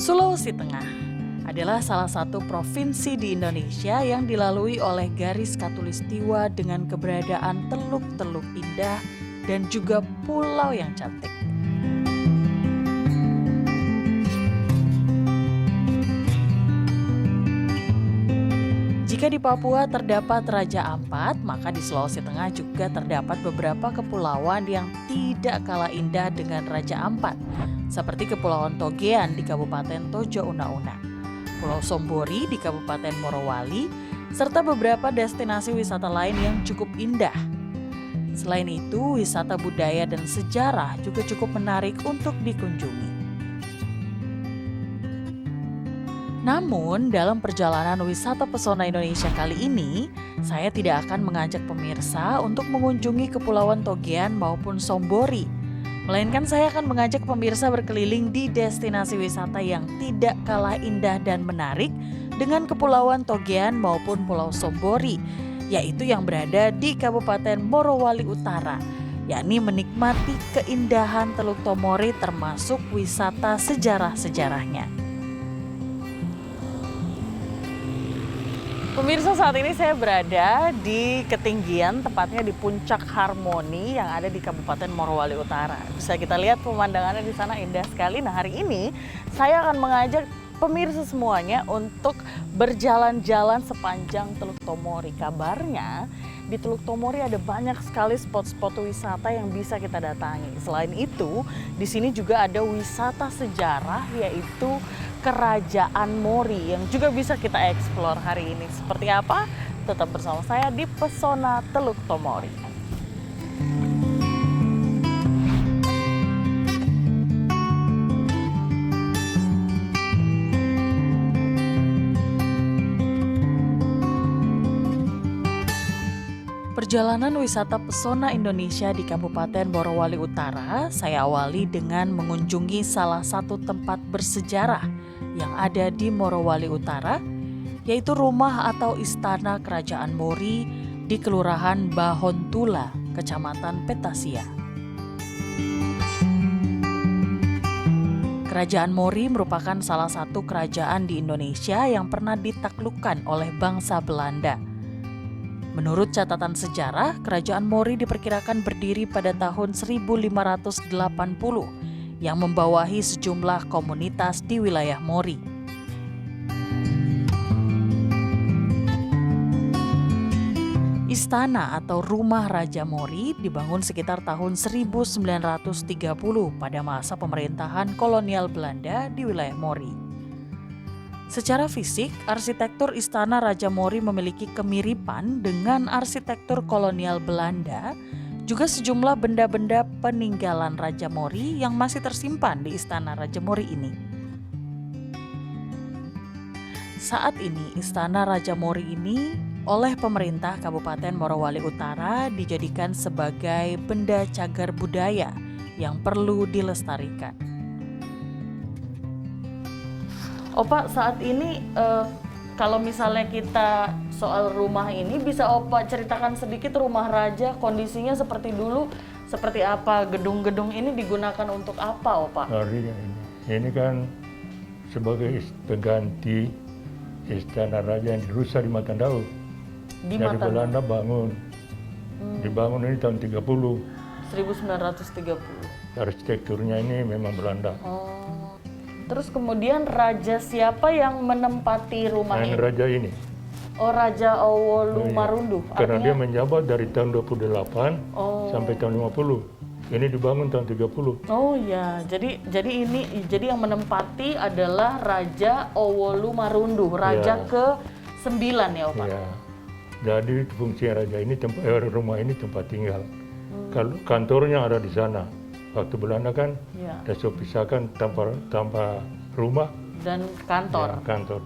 Sulawesi Tengah adalah salah satu provinsi di Indonesia yang dilalui oleh garis khatulistiwa dengan keberadaan teluk-teluk indah dan juga pulau yang cantik. Jika di Papua terdapat Raja Ampat, maka di Sulawesi Tengah juga terdapat beberapa kepulauan yang tidak kalah indah dengan Raja Ampat, seperti Kepulauan Togean di Kabupaten Tojo Una-Una, Pulau Sombori di Kabupaten Morowali, serta beberapa destinasi wisata lain yang cukup indah. Selain itu, wisata budaya dan sejarah juga cukup menarik untuk dikunjungi. Namun, dalam perjalanan wisata pesona Indonesia kali ini, saya tidak akan mengajak pemirsa untuk mengunjungi Kepulauan Togean maupun Sombori. Melainkan saya akan mengajak pemirsa berkeliling di destinasi wisata yang tidak kalah indah dan menarik dengan Kepulauan Togean maupun Pulau Sombori, yaitu yang berada di Kabupaten Morowali Utara, yakni menikmati keindahan Teluk Tomori termasuk wisata sejarah-sejarahnya. Pemirsa, saat ini saya berada di ketinggian, tepatnya di Puncak Harmoni yang ada di Kabupaten Morowali Utara. Bisa kita lihat pemandangannya di sana indah sekali. Nah, hari ini saya akan mengajak pemirsa semuanya untuk berjalan-jalan sepanjang Teluk Tomori. Kabarnya di Teluk Tomori ada banyak sekali spot-spot wisata yang bisa kita datangi. Selain itu, di sini juga ada wisata sejarah yaitu Kerajaan Mori yang juga bisa kita eksplor hari ini. Seperti apa? Tetap bersama saya di Pesona Teluk Tomori. Perjalanan wisata pesona Indonesia di Kabupaten Morowali Utara, saya awali dengan mengunjungi salah satu tempat bersejarah yang ada di Morowali Utara, yaitu rumah atau istana Kerajaan Mori di Kelurahan Bahontula, Kecamatan Petasia. Kerajaan Mori merupakan salah satu kerajaan di Indonesia yang pernah ditaklukkan oleh bangsa Belanda. Menurut catatan sejarah, Kerajaan Mori diperkirakan berdiri pada tahun 1580 yang membawahi sejumlah komunitas di wilayah Mori. Istana atau Rumah Raja Mori dibangun sekitar tahun 1930 pada masa pemerintahan kolonial Belanda di wilayah Mori. Secara fisik, arsitektur Istana Raja Mori memiliki kemiripan dengan arsitektur kolonial Belanda, juga sejumlah benda-benda peninggalan Raja Mori yang masih tersimpan di Istana Raja Mori ini. Saat ini, Istana Raja Mori ini oleh pemerintah Kabupaten Morowali Utara dijadikan sebagai benda cagar budaya yang perlu dilestarikan. Opa, saat ini kalau misalnya kita soal rumah ini, bisa Opa ceritakan sedikit rumah raja kondisinya seperti dulu, seperti apa? Gedung-gedung ini digunakan untuk apa, Opa? Ini kan sebagai pengganti istana raja yang dirusak di Matandau. Dari Belanda bangun. Dibangun ini tahun 30. 1930. Arsitekturnya ini memang Belanda. Terus kemudian raja siapa yang menempati rumah ini? Raja ini. Oh, Raja Owolu Marundu. Karena dia menjabat dari tahun 28 sampai tahun 50. Ini dibangun tahun 30. Oh ya, jadi yang menempati adalah Raja Owolu Marundu, raja ke-9 ya, Pak? Ya. Jadi fungsi raja ini rumah ini tempat tinggal. Kalau kantornya ada di sana. Waktu Belanda kan sudah pisahkan tanpa rumah dan kantor. Ya, kantor.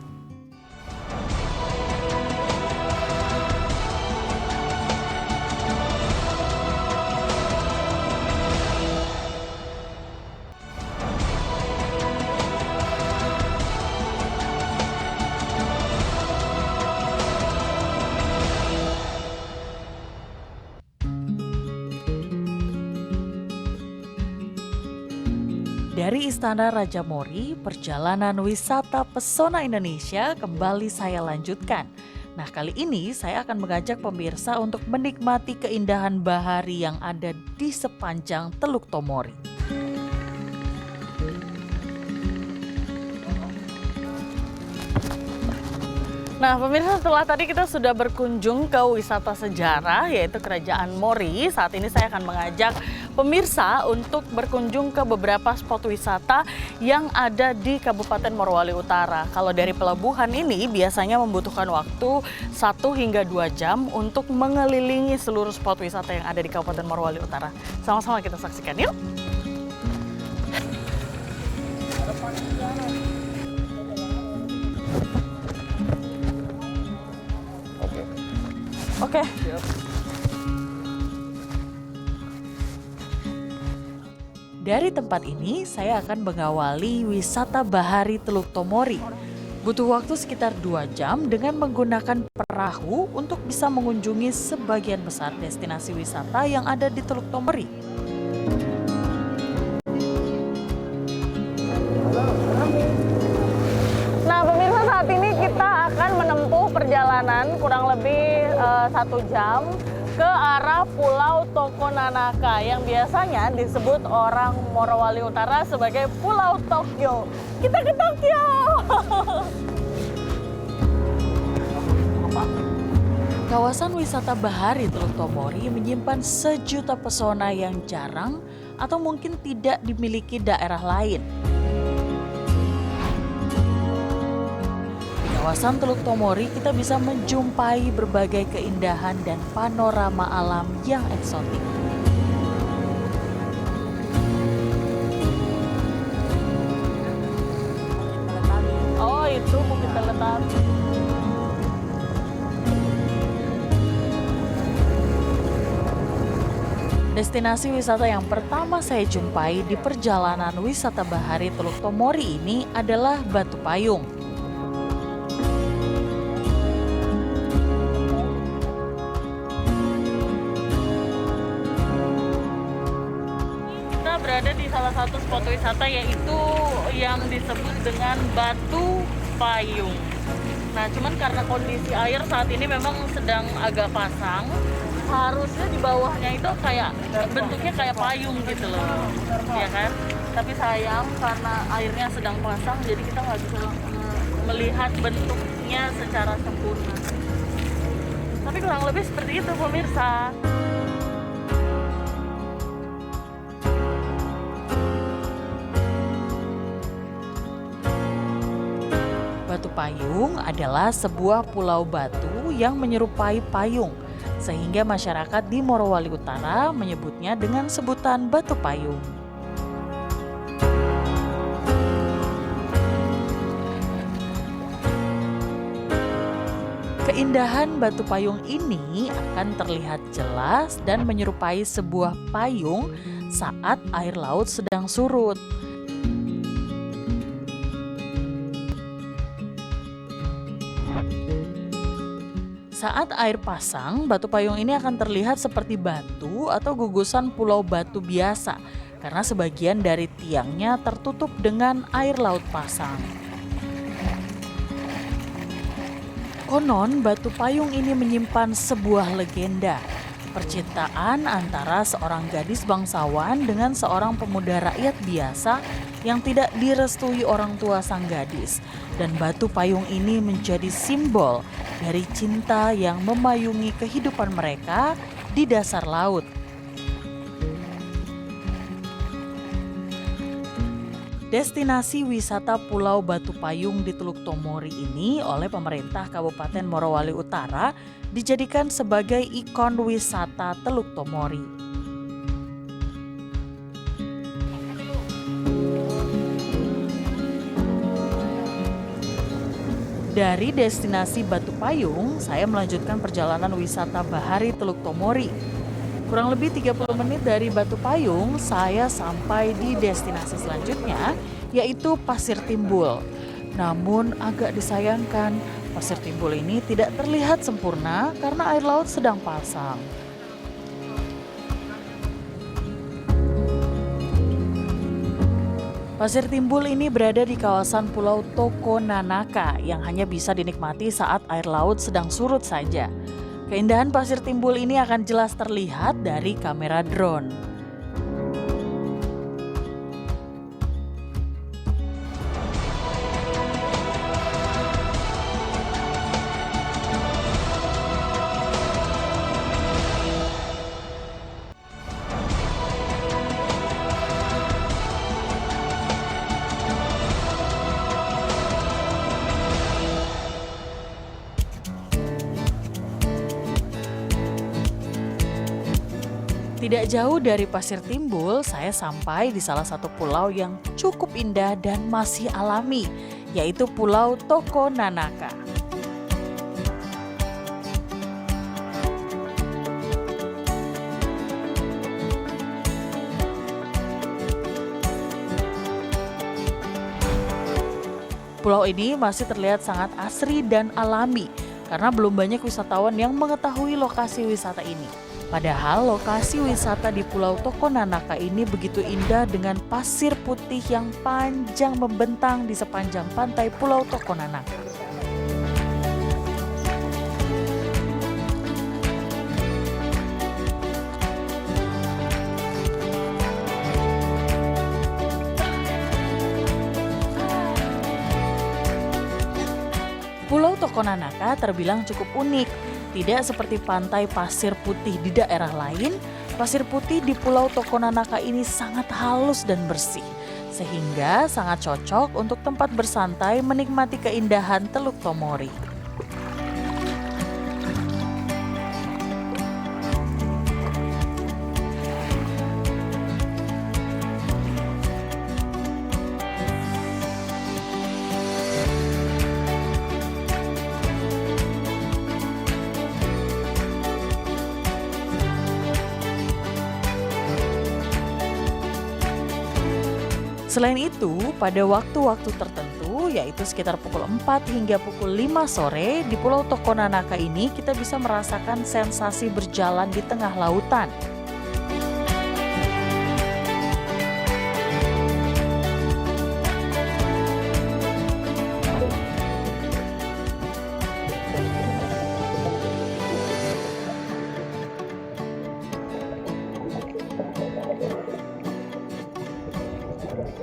Dari Istana Raja Mori, perjalanan wisata pesona Indonesia kembali saya lanjutkan. Nah, kali ini saya akan mengajak pemirsa untuk menikmati keindahan bahari yang ada di sepanjang Teluk Tomori. Nah, pemirsa, setelah tadi kita sudah berkunjung ke wisata sejarah yaitu Kerajaan Mori. Saat ini saya akan mengajak pemirsa untuk berkunjung ke beberapa spot wisata yang ada di Kabupaten Morowali Utara. Kalau dari pelabuhan ini biasanya membutuhkan waktu 1 hingga 2 jam untuk mengelilingi seluruh spot wisata yang ada di Kabupaten Morowali Utara. Sama-sama kita saksikan yuk. Oke. Dari tempat ini saya akan mengawali wisata bahari Teluk Tomori. Butuh waktu sekitar 2 jam dengan menggunakan perahu untuk bisa mengunjungi sebagian besar destinasi wisata yang ada di Teluk Tomori. Nah, pemirsa, saat ini kita akan menempuh perjalanan kurang lebih 1 jam ke arah Pulau Tokonanaka yang biasanya disebut orang Morowali Utara sebagai Pulau Tokyo. Kita ke Tokyo! Kawasan wisata bahari Teluk Tomori menyimpan sejuta pesona yang jarang atau mungkin tidak dimiliki daerah lain. Kawasan Teluk Tomori kita bisa menjumpai berbagai keindahan dan panorama alam yang eksotik. Oh, itu Bukit Teletubby. Destinasi wisata yang pertama saya jumpai di perjalanan wisata bahari Teluk Tomori ini adalah Batu Payung. Berada di salah satu spot wisata yaitu yang disebut dengan Batu Payung. Nah, cuman karena kondisi air saat ini memang sedang agak pasang, harusnya di bawahnya itu kayak bentuknya kayak payung gitu loh, ya kan? Tapi sayang karena airnya sedang pasang, jadi kita nggak bisa melihat bentuknya secara sempurna. Tapi kurang lebih seperti itu, pemirsa. Batu Payung adalah sebuah pulau batu yang menyerupai payung, sehingga masyarakat di Morowali Utara menyebutnya dengan sebutan Batu Payung. Keindahan Batu Payung ini akan terlihat jelas dan menyerupai sebuah payung saat air laut sedang surut. Saat air pasang, batu payung ini akan terlihat seperti batu atau gugusan pulau batu biasa karena sebagian dari tiangnya tertutup dengan air laut pasang. Konon, batu payung ini menyimpan sebuah legenda, percintaan antara seorang gadis bangsawan dengan seorang pemuda rakyat biasa yang tidak direstui orang tua sang gadis. Dan batu payung ini menjadi simbol dari cinta yang memayungi kehidupan mereka di dasar laut. Destinasi wisata Pulau Batu Payung di Teluk Tomori ini oleh pemerintah Kabupaten Morowali Utara dijadikan sebagai ikon wisata Teluk Tomori. Dari destinasi Batu Payung, saya melanjutkan perjalanan wisata bahari Teluk Tomori. Kurang lebih 30 menit dari Batu Payung, saya sampai di destinasi selanjutnya, yaitu Pasir Timbul. Namun agak disayangkan, Pasir Timbul ini tidak terlihat sempurna karena air laut sedang pasang. Pasir Timbul ini berada di kawasan Pulau Tokonanaka yang hanya bisa dinikmati saat air laut sedang surut saja. Keindahan Pasir Timbul ini akan jelas terlihat dari kamera drone. Tidak jauh dari Pasir Timbul, saya sampai di salah satu pulau yang cukup indah dan masih alami, yaitu Pulau Tokonanaka. Pulau ini masih terlihat sangat asri dan alami, karena belum banyak wisatawan yang mengetahui lokasi wisata ini. Padahal lokasi wisata di Pulau Tokonanaka ini begitu indah dengan pasir putih yang panjang membentang di sepanjang pantai Pulau Tokonanaka. Pulau Tokonanaka terbilang cukup unik. Tidak seperti pantai pasir putih di daerah lain, pasir putih di Pulau Tokonanaka ini sangat halus dan bersih, sehingga sangat cocok untuk tempat bersantai menikmati keindahan Teluk Tomori. Selain itu, pada waktu-waktu tertentu, yaitu sekitar pukul 4 hingga pukul 5 sore, di Pulau Tokonanaka ini kita bisa merasakan sensasi berjalan di tengah lautan.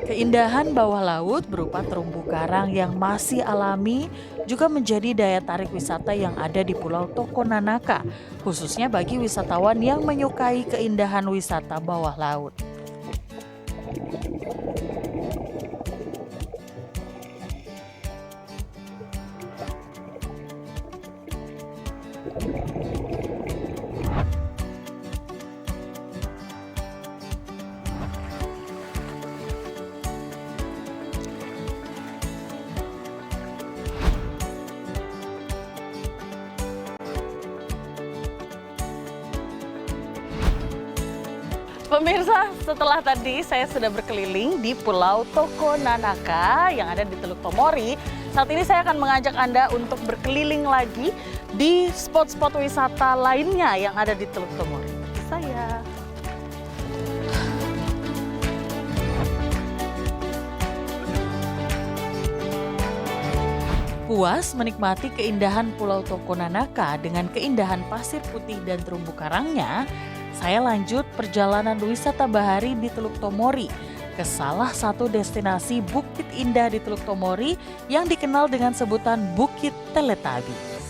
Keindahan bawah laut berupa terumbu karang yang masih alami juga menjadi daya tarik wisata yang ada di Pulau Tokonanaka, khususnya bagi wisatawan yang menyukai keindahan wisata bawah laut. Pemirsa, setelah tadi saya sudah berkeliling di Pulau Tokonanaka yang ada di Teluk Tomori. Saat ini saya akan mengajak Anda untuk berkeliling lagi di spot-spot wisata lainnya yang ada di Teluk Tomori. Saya. Puas menikmati keindahan Pulau Tokonanaka dengan keindahan pasir putih dan terumbu karangnya, saya lanjut perjalanan wisata bahari di Teluk Tomori ke salah satu destinasi bukit indah di Teluk Tomori yang dikenal dengan sebutan Bukit Teletubbies.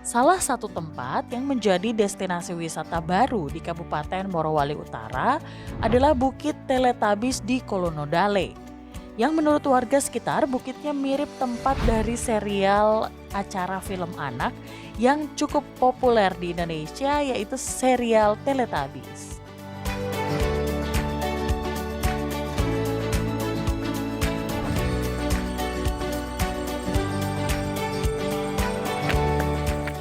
Salah satu tempat yang menjadi destinasi wisata baru di Kabupaten Morowali Utara adalah Bukit Teletubbies di Kolonodale. Yang menurut warga sekitar bukitnya mirip tempat dari serial acara film anak yang cukup populer di Indonesia, yaitu serial Teletubbies.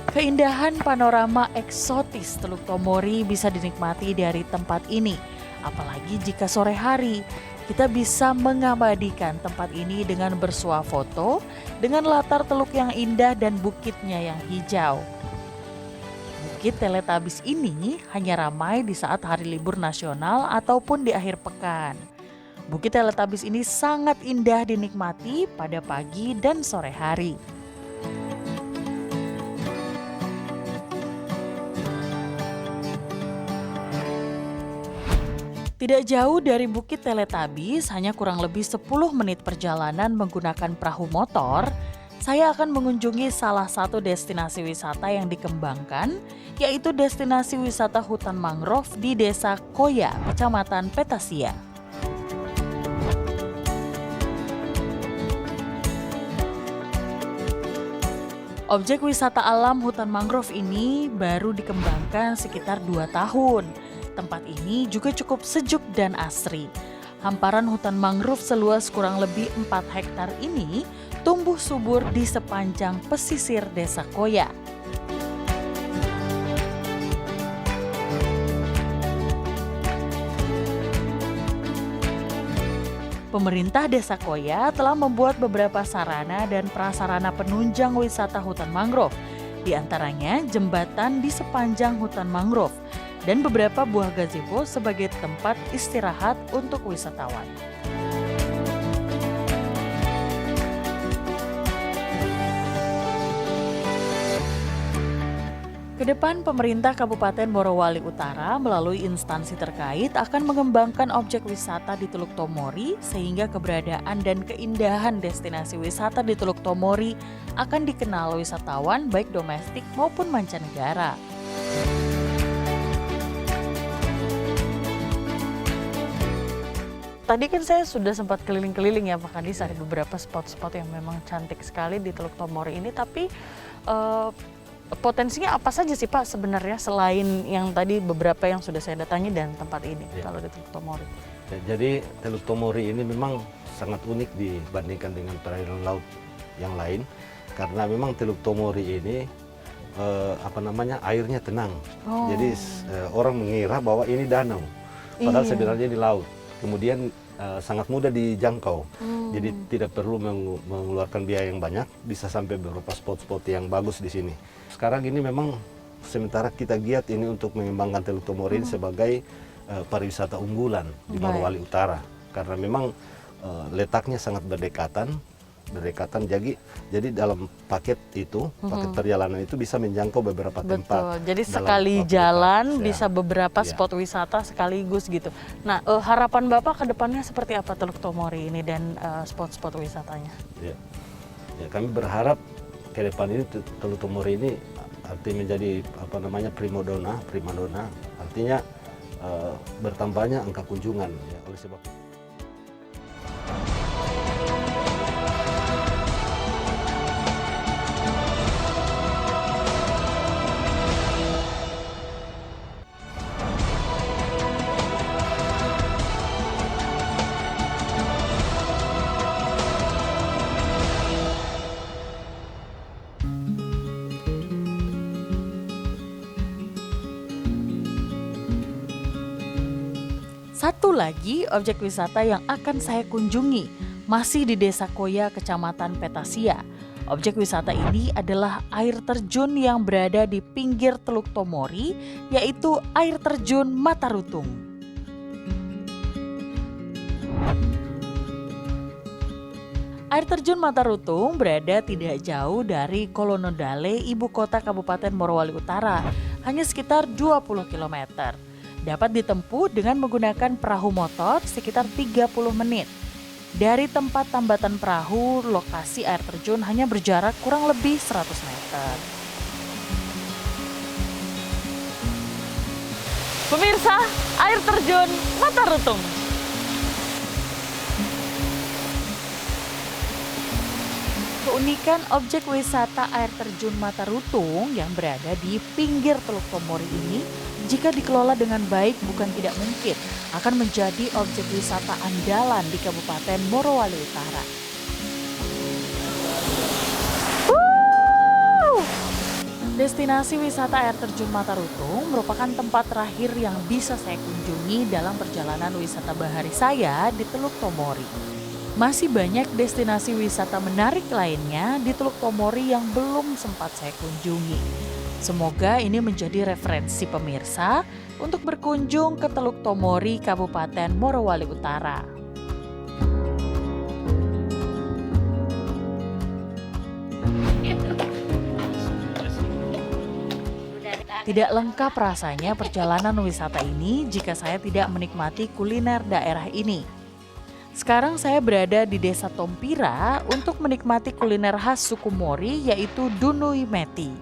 Keindahan panorama eksotis Teluk Tomori bisa dinikmati dari tempat ini, apalagi jika sore hari. Kita bisa mengabadikan tempat ini dengan bersuah foto dengan latar teluk yang indah dan bukitnya yang hijau. Bukit Teletabis ini hanya ramai di saat hari libur nasional ataupun di akhir pekan. Bukit Teletabis ini sangat indah dinikmati pada pagi dan sore hari. Tidak jauh dari Bukit Teletabis, hanya kurang lebih 10 menit perjalanan menggunakan perahu motor, saya akan mengunjungi salah satu destinasi wisata yang dikembangkan, yaitu destinasi wisata hutan mangrove di Desa Koya, Kecamatan Petasia. Objek wisata alam hutan mangrove ini baru dikembangkan sekitar 2 tahun. Tempat ini juga cukup sejuk dan asri. Hamparan hutan mangrove seluas kurang lebih 4 hektar ini tumbuh subur di sepanjang pesisir Desa Koya. Pemerintah Desa Koya telah membuat beberapa sarana dan prasarana penunjang wisata hutan mangrove, di antaranya jembatan di sepanjang hutan mangrove, dan beberapa buah gazebo sebagai tempat istirahat untuk wisatawan. Kedepan pemerintah Kabupaten Morowali Utara melalui instansi terkait akan mengembangkan objek wisata di Teluk Tomori sehingga keberadaan dan keindahan destinasi wisata di Teluk Tomori akan dikenal wisatawan baik domestik maupun mancanegara. Tadi kan saya sudah sempat keliling-keliling ya Pak Kadis, ada beberapa spot-spot yang memang cantik sekali di Teluk Tomori ini, tapi potensinya apa saja sih Pak sebenarnya selain yang tadi beberapa yang sudah saya datangi dan tempat ini kalau di Teluk Tomori? Ya, jadi Teluk Tomori ini memang sangat unik dibandingkan dengan perairan laut yang lain karena memang Teluk Tomori ini airnya tenang. Jadi orang mengira bahwa ini danau, padahal sebenarnya di laut. Kemudian sangat mudah dijangkau, jadi tidak perlu mengeluarkan biaya yang banyak, bisa sampai beberapa spot-spot yang bagus di sini. Sekarang ini memang sementara kita giat ini untuk mengembangkan Teluk Tomori sebagai pariwisata unggulan di Morowali Utara, karena memang letaknya sangat berdekatan. Jadi dalam paket perjalanan itu bisa menjangkau beberapa tempat. Betul. Jadi sekali jalan bisa beberapa spot wisata sekaligus gitu. Nah, harapan Bapak ke depannya seperti apa Teluk Tomori ini dan spot-spot wisatanya? Ya, kami berharap ke depan ini Teluk Tomori ini artinya menjadi primadona, artinya bertambahnya angka kunjungan ya, oleh sebab itu. Satu lagi objek wisata yang akan saya kunjungi masih di Desa Koya, Kecamatan Petasia. Objek wisata ini adalah air terjun yang berada di pinggir Teluk Tomori, yaitu air terjun Matarutung. Air terjun Matarutung berada tidak jauh dari Kolonodale, ibu kota Kabupaten Morowali Utara, hanya sekitar 20 km. Dapat ditempuh dengan menggunakan perahu motor sekitar 30 menit. Dari tempat tambatan perahu, lokasi air terjun hanya berjarak kurang lebih 100 meter. Pemirsa, air terjun Matarutung. Keunikan objek wisata air terjun Matarutung yang berada di pinggir Teluk Tomori ini, jika dikelola dengan baik bukan tidak mungkin akan menjadi objek wisata andalan di Kabupaten Morowali Utara. Destinasi wisata air terjun Matarutung merupakan tempat terakhir yang bisa saya kunjungi dalam perjalanan wisata bahari saya di Teluk Tomori. Masih banyak destinasi wisata menarik lainnya di Teluk Tomori yang belum sempat saya kunjungi. Semoga ini menjadi referensi pemirsa untuk berkunjung ke Teluk Tomori, Kabupaten Morowali Utara. Tidak lengkap rasanya perjalanan wisata ini jika saya tidak menikmati kuliner daerah ini. Sekarang saya berada di Desa Tompira untuk menikmati kuliner khas suku Mori yaitu Dunui Meti.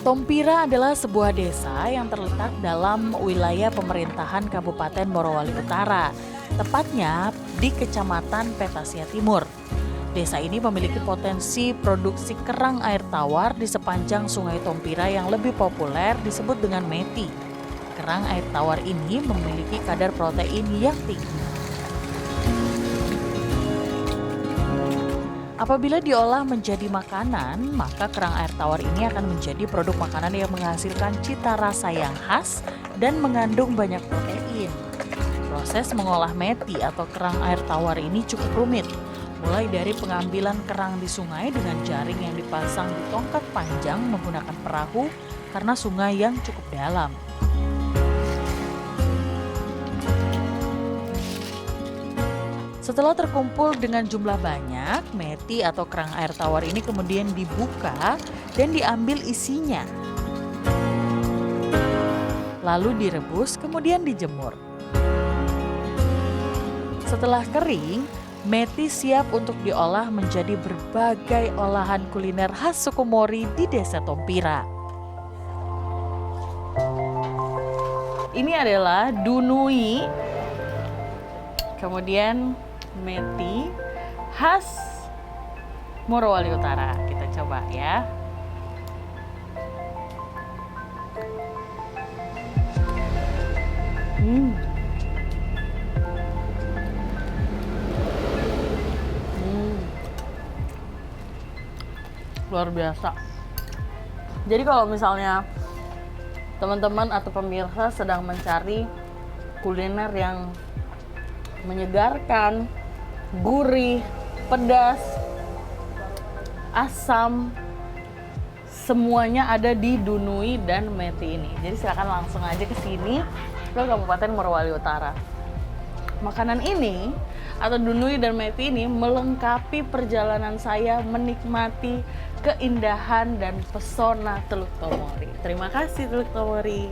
Tompira adalah sebuah desa yang terletak dalam wilayah pemerintahan Kabupaten Morowali Utara, tepatnya di Kecamatan Petasia Timur. Desa ini memiliki potensi produksi kerang air tawar di sepanjang Sungai Tompira yang lebih populer disebut dengan meti. Kerang air tawar ini memiliki kadar protein yang tinggi. Apabila diolah menjadi makanan, maka kerang air tawar ini akan menjadi produk makanan yang menghasilkan cita rasa yang khas dan mengandung banyak protein. Proses mengolah meti atau kerang air tawar ini cukup rumit, mulai dari pengambilan kerang di sungai dengan jaring yang dipasang di tongkat panjang menggunakan perahu karena sungai yang cukup dalam. Setelah terkumpul dengan jumlah banyak, meti atau kerang air tawar ini kemudian dibuka dan diambil isinya. Lalu direbus, kemudian dijemur. Setelah kering, meti siap untuk diolah menjadi berbagai olahan kuliner khas suku Mori di Desa Tompira. Ini adalah dunui, kemudian meti khas Morowali Utara. Kita coba ya. Luar biasa. Jadi kalau misalnya teman-teman atau pemirsa sedang mencari kuliner yang menyegarkan, gurih, pedas, asam, semuanya ada di Dunui dan Meti ini. Jadi silakan langsung aja ke sini ke Kabupaten Morowali Utara. Makanan ini atau Dunui dan Meti ini melengkapi perjalanan saya menikmati keindahan dan pesona Teluk Tomori. Terima kasih Teluk Tomori.